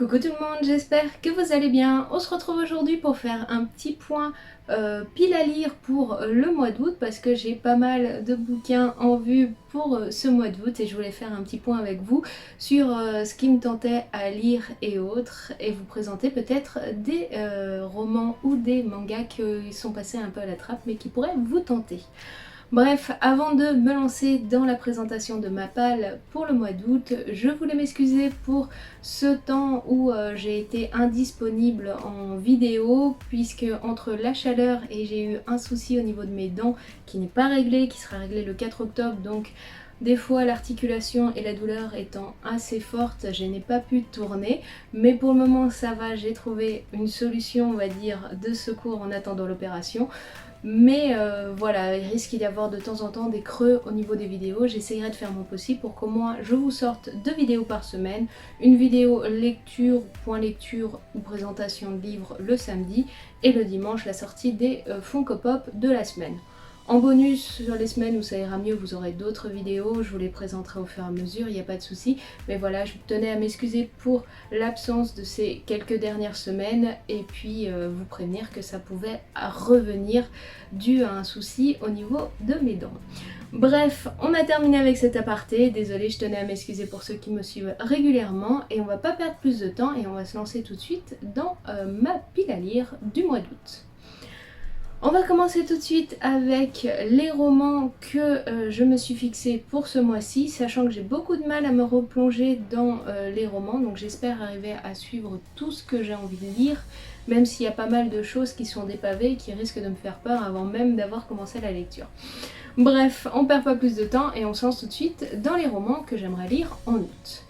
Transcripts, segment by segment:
Coucou tout le monde, j'espère que vous allez bien. On se retrouve aujourd'hui pour faire un petit point pile à lire pour le mois d'août parce que j'ai pas mal de bouquins en vue pour ce mois d'août et je voulais faire un petit point avec vous sur ce qui me tentait à lire et autres et vous présenter peut-être des romans ou des mangas qui sont passés un peu à la trappe mais qui pourraient vous tenter. Bref, avant de me lancer dans la présentation de ma palle pour le mois d'août, je voulais m'excuser pour ce temps où j'ai été indisponible en vidéo puisque entre la chaleur et j'ai eu un souci au niveau de mes dents qui n'est pas réglé, qui sera réglé le 4 octobre, donc des fois l'articulation et la douleur étant assez forte, je n'ai pas pu tourner, mais pour le moment ça va, j'ai trouvé une solution on va dire de secours en attendant l'opération. Mais voilà, il risque d'y avoir de temps en temps des creux au niveau des vidéos. J'essayerai de faire mon possible pour qu'au moins je vous sorte 2 vidéos par semaine. Une vidéo lecture, point lecture ou présentation de livres le samedi. Et le dimanche, la sortie des Funko Pop de la semaine. En bonus, sur les semaines où ça ira mieux, vous aurez d'autres vidéos, je vous les présenterai au fur et à mesure, il n'y a pas de souci. Mais voilà, je tenais à m'excuser pour l'absence de ces quelques dernières semaines et puis vous prévenir que ça pouvait revenir dû à un souci au niveau de mes dents. Bref, on a terminé avec cet aparté, désolée, je tenais à m'excuser pour ceux qui me suivent régulièrement et on va pas perdre plus de temps et on va se lancer tout de suite dans ma pile à lire du mois d'août. On va commencer tout de suite avec les romans que je me suis fixés pour ce mois-ci, sachant que j'ai beaucoup de mal à me replonger dans les romans, donc j'espère arriver à suivre tout ce que j'ai envie de lire, même s'il y a pas mal de choses qui sont dépavées et qui risquent de me faire peur avant même d'avoir commencé la lecture. Bref, on perd pas plus de temps et on se lance tout de suite dans les romans que j'aimerais lire en août.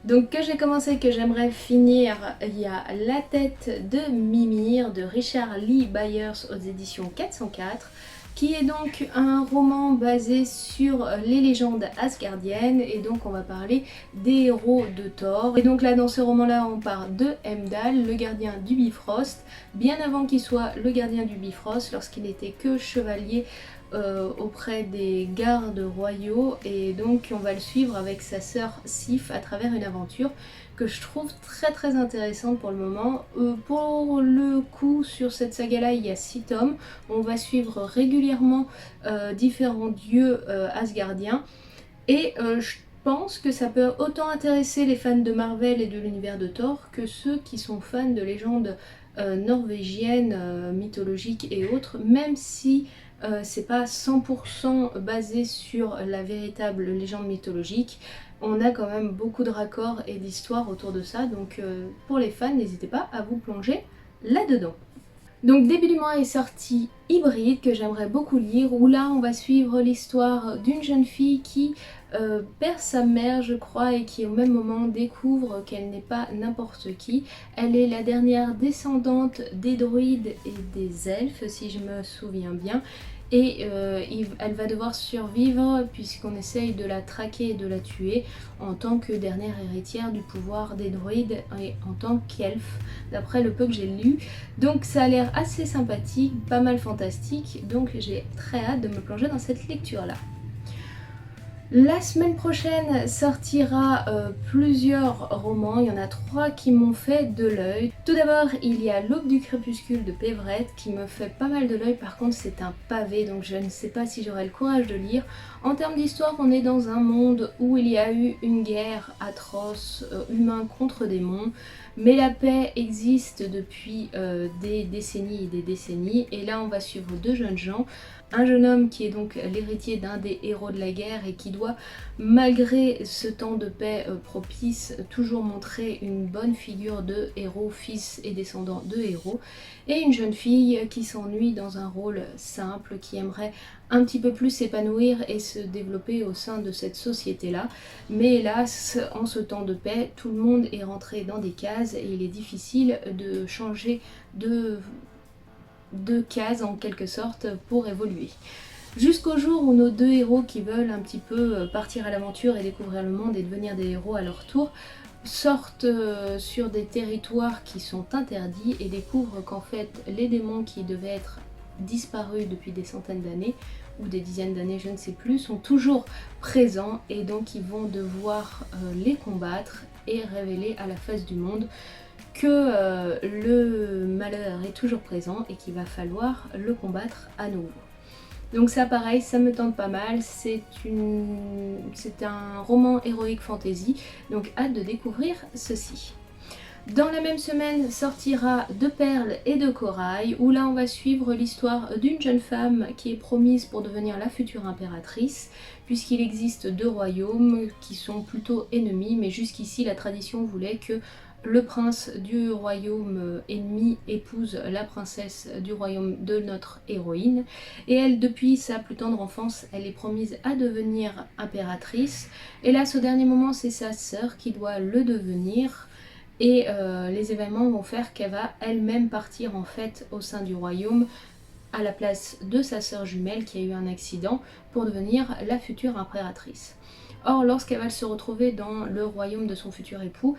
Donc que j'ai commencé, que j'aimerais finir, il y a La tête de Mimir de Richard Lee Byers aux éditions 404, qui est donc un roman basé sur les légendes asgardiennes et donc on va parler des héros de Thor. Et donc là dans ce roman là on parle de Heimdall, le gardien du Bifrost, bien avant qu'il soit le gardien du Bifrost, lorsqu'il n'était que chevalier auprès des gardes royaux, et donc on va le suivre avec sa sœur Sif à travers une aventure que je trouve très intéressante pour le moment. Pour le coup sur cette saga là il y a 6 tomes, on va suivre régulièrement différents dieux asgardiens et je pense que ça peut autant intéresser les fans de Marvel et de l'univers de Thor que ceux qui sont fans de légendes norvégiennes, mythologiques et autres, même si c'est pas 100% basé sur la véritable légende mythologique. On a quand même beaucoup de raccords et d'histoires autour de ça, donc pour les fans, n'hésitez pas à vous plonger là-dedans. Donc début du mois est sorti Hybride, que j'aimerais beaucoup lire, où là on va suivre l'histoire d'une jeune fille qui perd sa mère je crois et qui au même moment découvre qu'elle n'est pas n'importe qui. Elle est la dernière descendante des druides et des elfes si je me souviens bien. Et elle va devoir survivre puisqu'on essaye de la traquer et de la tuer en tant que dernière héritière du pouvoir des druides et en tant qu'elfe, d'après le peu que j'ai lu. Donc ça a l'air assez sympathique, pas mal fantastique, donc j'ai très hâte de me plonger dans cette lecture là. La semaine prochaine sortira plusieurs romans, il y en a 3 qui m'ont fait de l'œil. Tout d'abord il y a L'Aube du crépuscule de Pévrette qui me fait pas mal de l'œil, par contre c'est un pavé donc je ne sais pas si j'aurai le courage de lire. En termes d'histoire on est dans un monde où il y a eu une guerre atroce, humains contre démons, mais la paix existe depuis des décennies et des décennies, et là on va suivre 2 jeunes gens. Un jeune homme qui est donc l'héritier d'un des héros de la guerre et qui doit, malgré ce temps de paix propice, toujours montrer une bonne figure de héros, fils et descendant de héros. Et une jeune fille qui s'ennuie dans un rôle simple, qui aimerait un petit peu plus s'épanouir et se développer au sein de cette société-là. Mais hélas, en ce temps de paix, tout le monde est rentré dans des cases et il est difficile de changer de cases en quelque sorte pour évoluer. Jusqu'au jour où nos 2 héros qui veulent un petit peu partir à l'aventure et découvrir le monde et devenir des héros à leur tour sortent sur des territoires qui sont interdits et découvrent qu'en fait les démons qui devaient être disparus depuis des centaines d'années ou des dizaines d'années, je ne sais plus, sont toujours présents et donc ils vont devoir les combattre et révéler à la face du monde que le malheur est toujours présent et qu'il va falloir le combattre à nouveau. Donc ça pareil, ça me tente pas mal, c'est un roman héroïque fantasy, donc hâte de découvrir ceci. Dans la même semaine sortira De perles et de corail, où là on va suivre l'histoire d'une jeune femme qui est promise pour devenir la future impératrice, puisqu'il existe deux royaumes qui sont plutôt ennemis, mais jusqu'ici la tradition voulait que le prince du royaume ennemi épouse la princesse du royaume de notre héroïne. Et elle, depuis sa plus tendre enfance, elle est promise à devenir impératrice. Et là, au dernier moment, c'est sa sœur qui doit le devenir. Et les événements vont faire qu'elle va elle-même partir en fait au sein du royaume à la place de sa sœur jumelle qui a eu un accident pour devenir la future impératrice. Or, lorsqu'elle va se retrouver dans le royaume de son futur époux,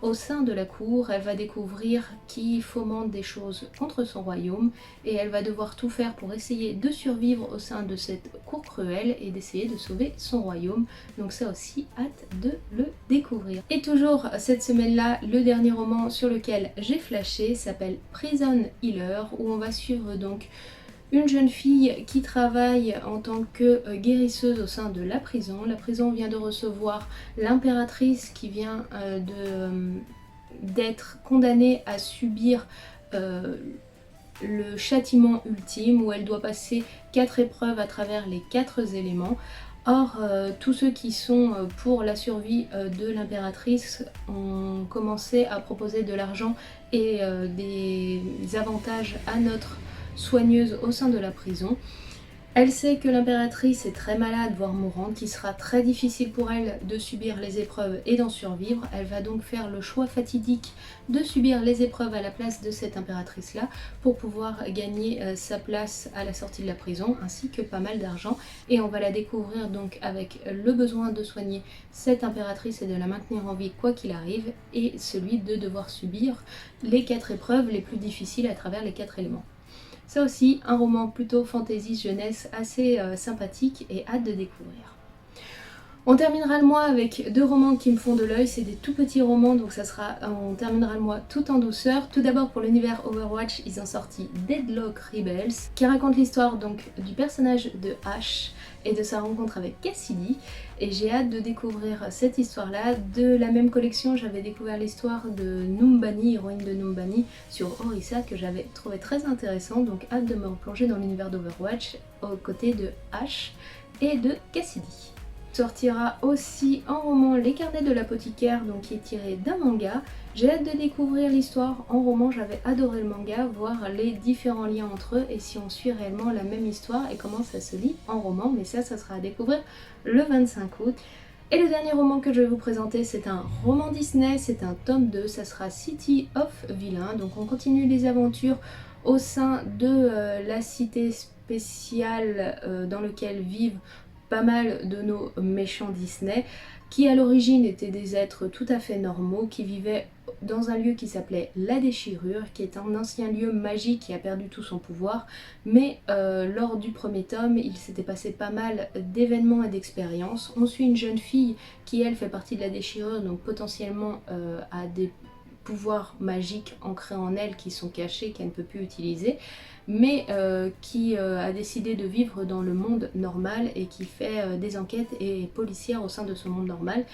au sein de la cour, elle va découvrir qui fomente des choses contre son royaume et elle va devoir tout faire pour essayer de survivre au sein de cette cour cruelle et d'essayer de sauver son royaume. Donc ça aussi, hâte de le découvrir. Et toujours cette semaine-là, le dernier roman sur lequel j'ai flashé s'appelle Prison Healer, où on va suivre donc une jeune fille qui travaille en tant que guérisseuse au sein de la prison. La prison vient de recevoir l'impératrice qui vient d'être condamnée à subir le châtiment ultime, où elle doit passer 4 épreuves à travers les 4 éléments. Or, tous ceux qui sont pour la survie de l'impératrice ont commencé à proposer de l'argent et des avantages à notre soigneuse au sein de la prison. Elle sait que l'impératrice est très malade, voire mourante, qu'il sera très difficile pour elle de subir les épreuves et d'en survivre. Elle va donc faire le choix fatidique de subir les épreuves à la place de cette impératrice-là pour pouvoir gagner sa place à la sortie de la prison, ainsi que pas mal d'argent. Et on va la découvrir donc avec le besoin de soigner cette impératrice et de la maintenir en vie quoi qu'il arrive, et celui de devoir subir les 4 épreuves les plus difficiles à travers les 4 éléments. Ça aussi, un roman plutôt fantasy jeunesse assez sympathique et hâte de découvrir. On terminera le mois avec 2 romans qui me font de l'œil, c'est des tout petits romans, donc on terminera le mois tout en douceur. Tout d'abord pour l'univers Overwatch, ils ont sorti Deadlock Rebels, qui raconte l'histoire donc du personnage de Ash et de sa rencontre avec Cassidy, et j'ai hâte de découvrir cette histoire-là. De la même collection, j'avais découvert l'histoire de Numbani, héroïne de Numbani, sur Orisa, que j'avais trouvé très intéressant, donc hâte de me replonger dans l'univers d'Overwatch aux côtés de Ash et de Cassidy. Sortira aussi en roman Les Carnets de l'apothicaire, donc qui est tiré d'un manga. J'ai hâte de découvrir l'histoire en roman, j'avais adoré le manga, voir les différents liens entre eux et si on suit réellement la même histoire et comment ça se lit en roman, mais ça sera à découvrir le 25 août. Et le dernier roman que je vais vous présenter, c'est un roman Disney, c'est un tome 2, ça sera City of Villains. Donc on continue les aventures au sein de la cité spéciale dans laquelle vivent pas mal de nos méchants Disney, qui à l'origine étaient des êtres tout à fait normaux, qui vivaient dans un lieu qui s'appelait La Déchirure, qui est un ancien lieu magique qui a perdu tout son pouvoir, mais lors du premier tome, il s'était passé pas mal d'événements et d'expériences. On suit une jeune fille qui, elle, fait partie de La Déchirure, donc potentiellement a des pouvoirs magiques ancrés en elle qui sont cachés, qu'elle ne peut plus utiliser, mais qui a décidé de vivre dans le monde normal et qui fait des enquêtes et policières au sein de ce monde normal.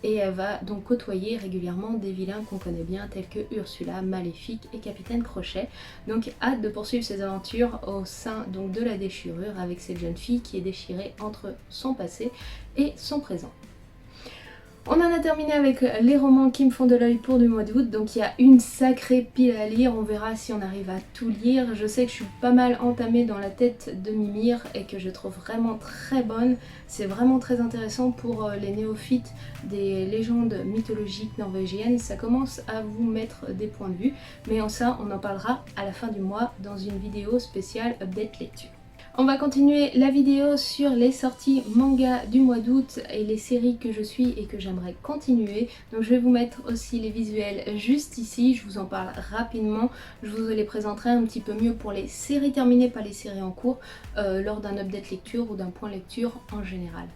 Et elle va donc côtoyer régulièrement des vilains qu'on connaît bien, tels que Ursula, Maléfique et Capitaine Crochet. Donc hâte de poursuivre ses aventures au sein donc de La Déchirure avec cette jeune fille qui est déchirée entre son passé et son présent. On en a terminé avec les romans qui me font de l'œil pour du mois d'août, donc il y a une sacrée pile à lire, on verra si on arrive à tout lire. Je sais que je suis pas mal entamée dans la tête de Mimir et que je trouve vraiment très bonne. C'est vraiment très intéressant pour les néophytes des légendes mythologiques norvégiennes. Ça commence à vous mettre des points de vue, mais en ça on en parlera à la fin du mois dans une vidéo spéciale update lecture. On va continuer la vidéo sur les sorties manga du mois d'août et les séries que je suis et que j'aimerais continuer. Donc je vais vous mettre aussi les visuels juste ici, je vous en parle rapidement. Je vous les présenterai un petit peu mieux pour les séries terminées, pas les séries en cours, lors d'un update lecture ou d'un point lecture en général.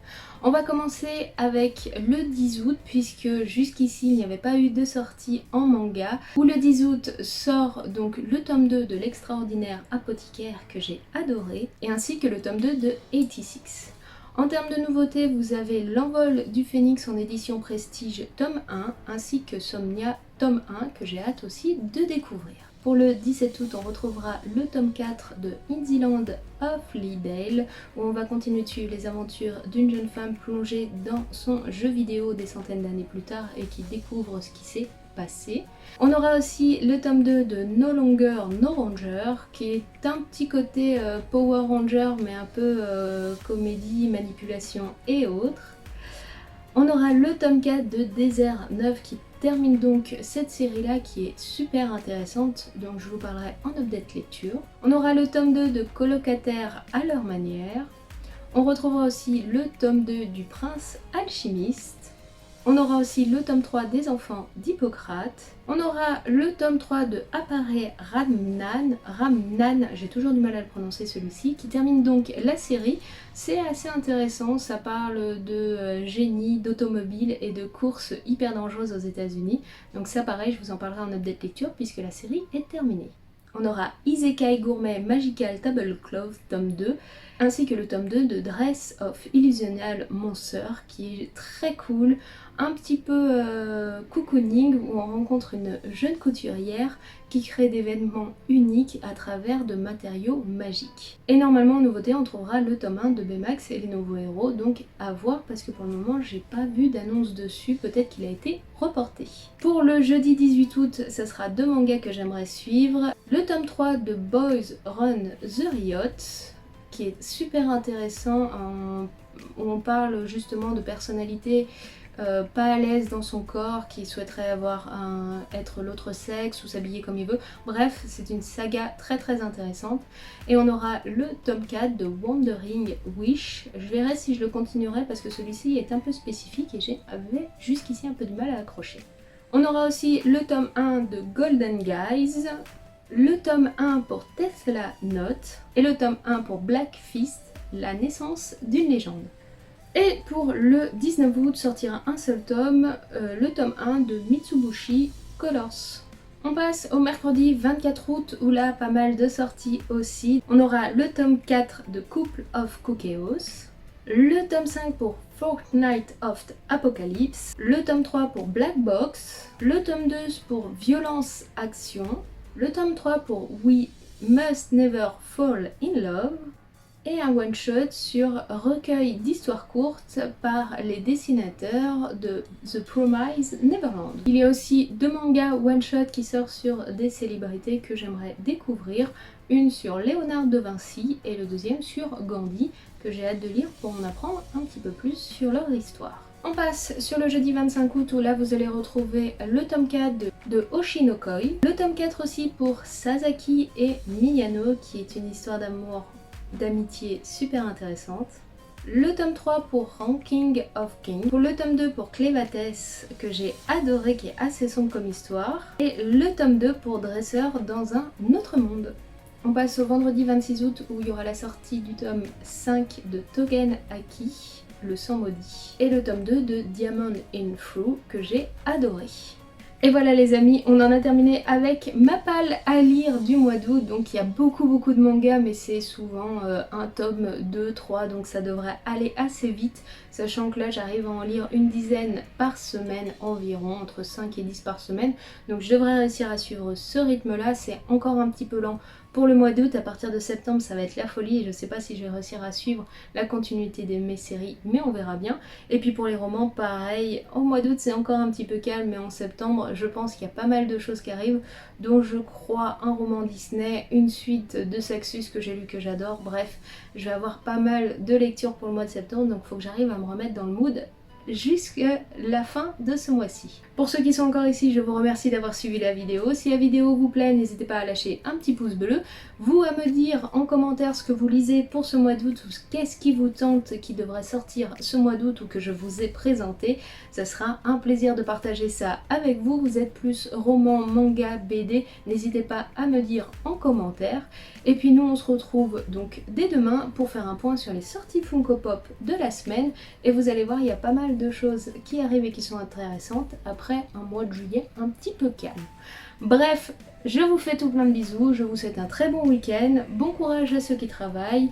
On va commencer avec le 10 août puisque jusqu'ici il n'y avait pas eu de sortie en manga. Où le 10 août sort donc le tome 2 de l'extraordinaire apothicaire que j'ai adoré et ainsi que le tome 2 de 86. En termes de nouveautés, vous avez L'envol du phénix en édition prestige tome 1 ainsi que Somnia tome 1 que j'ai hâte aussi de découvrir. Pour le 17 août, on retrouvera le tome 4 de In the Land of Leedale, où on va continuer de suivre les aventures d'une jeune femme plongée dans son jeu vidéo des centaines d'années plus tard et qui découvre ce qui s'est passé. On aura aussi le tome 2 de No Longer No Ranger, qui est un petit côté Power Ranger, mais un peu comédie, manipulation et autres. On aura le tome 4 de Désert 9 qui termine donc cette série-là qui est super intéressante, donc je vous parlerai en update lecture. On aura le tome 2 de Colocataires à leur manière. On retrouvera aussi le tome 2 du Prince Alchimiste. On aura aussi le tome 3 des enfants d'Hippocrate. On aura le tome 3 de Apparaît Ramnan, j'ai toujours du mal à le prononcer celui-ci, qui termine donc la série. C'est assez intéressant, ça parle de génie, d'automobile et de courses hyper dangereuses aux États-Unis. Donc ça pareil, je vous en parlerai en update lecture puisque la série est terminée. On aura Isekai Gourmet Magical Tablecloth tome 2, ainsi que le tome 2 de Dress of Illusional Monster, qui est très cool, un petit peu cocooning, où on rencontre une jeune couturière qui crée des vêtements uniques à travers de matériaux magiques. Et normalement en nouveauté on trouvera le tome 1 de Baymax et les nouveaux héros, donc à voir parce que pour le moment j'ai pas vu d'annonce dessus, peut-être qu'il a été reporté. Pour le jeudi 18 août, ça sera deux mangas que j'aimerais suivre. Le tome 3 de Boys Run the Riot, qui est super intéressant, où on parle justement de personnalités pas à l'aise dans son corps, qui souhaiterait être l'autre sexe ou s'habiller comme il veut. Bref, c'est une saga très très intéressante. Et on aura le tome 4 de Wandering Wish. Je verrai si je le continuerai parce que celui-ci est un peu spécifique et j'avais jusqu'ici un peu du mal à accrocher. On aura aussi le tome 1 de Golden Guys, le tome 1 pour Tesla Note et le tome 1 pour Black Fist, la naissance d'une légende. Et pour le 19 août sortira un seul tome, le tome 1 de Mitsubishi Colors. On passe au mercredi 24 août où là pas mal de sorties aussi. On aura le tome 4 de Couple of Kukeos, le tome 5 pour Fortnite of Apocalypse, le tome 3 pour Black Box, le tome 2 pour Violence Action, le tome 3 pour We Must Never Fall in Love, et un one-shot sur recueil d'histoires courtes par les dessinateurs de The Promised Neverland. Il y a aussi deux mangas one-shot qui sortent sur des célébrités que j'aimerais découvrir, une sur Léonard de Vinci et le deuxième sur Gandhi, que j'ai hâte de lire pour en apprendre un petit peu plus sur leur histoire. On passe sur le jeudi 25 août où là vous allez retrouver le tome 4 de Oshinokoi, le tome 4 aussi pour Sasaki et Miyano qui est une histoire d'amour, d'amitié super intéressante. Le tome 3 pour Ranking of Kings, pour le tome 2 pour Clévatès que j'ai adoré, qui est assez sombre comme histoire, et le tome 2 pour Dresseur dans un autre monde. On passe au vendredi 26 août où il y aura la sortie du tome 5 de Togen Aki, Le sang maudit, et le tome 2 de Diamond in Fruit que j'ai adoré. Et voilà les amis, on en a terminé avec ma palle à lire du mois d'août. Donc il y a beaucoup de mangas, mais c'est souvent un tome 2, 3, donc ça devrait aller assez vite. Sachant que là j'arrive à en lire une dizaine par semaine environ, entre 5 et 10 par semaine. Donc je devrais réussir à suivre ce rythme là, c'est encore un petit peu lent pour le mois d'août. À partir de septembre ça va être la folie et je sais pas si je vais réussir à suivre la continuité de mes séries, mais on verra bien. Et puis pour les romans pareil, au mois d'août c'est encore un petit peu calme, mais en septembre je pense qu'il y a pas mal de choses qui arrivent, dont je crois un roman Disney, une suite de Saxus que j'ai lu que j'adore. Bref, je vais avoir pas mal de lectures pour le mois de septembre, donc il faut que j'arrive à me remettre dans le mood jusqu'à la fin de ce mois-ci. Pour ceux qui sont encore ici, je vous remercie d'avoir suivi la vidéo. Si la vidéo vous plaît, n'hésitez pas à lâcher un petit pouce bleu. Vous à me dire en commentaire ce que vous lisez pour ce mois d'août ou qu'est-ce qui vous tente qui devrait sortir ce mois d'août ou que je vous ai présenté. Ça sera un plaisir de partager ça avec vous. Vous êtes plus roman, manga, BD, n'hésitez pas à me dire en commentaire. Et puis nous on se retrouve donc dès demain pour faire un point sur les sorties Funko Pop de la semaine. Et vous allez voir, il y a pas mal de choses qui arrivent et qui sont intéressantes après un mois de juillet un petit peu calme. Bref, je vous fais tout plein de bisous, je vous souhaite un très bon week-end, bon courage à ceux qui travaillent,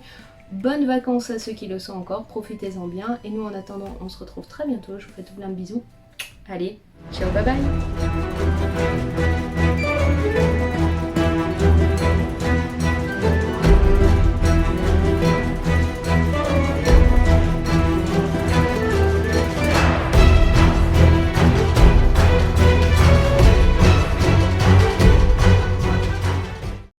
bonnes vacances à ceux qui le sont encore, profitez-en bien. Et nous en attendant, on se retrouve très bientôt, je vous fais tout plein de bisous. Allez, ciao, bye bye.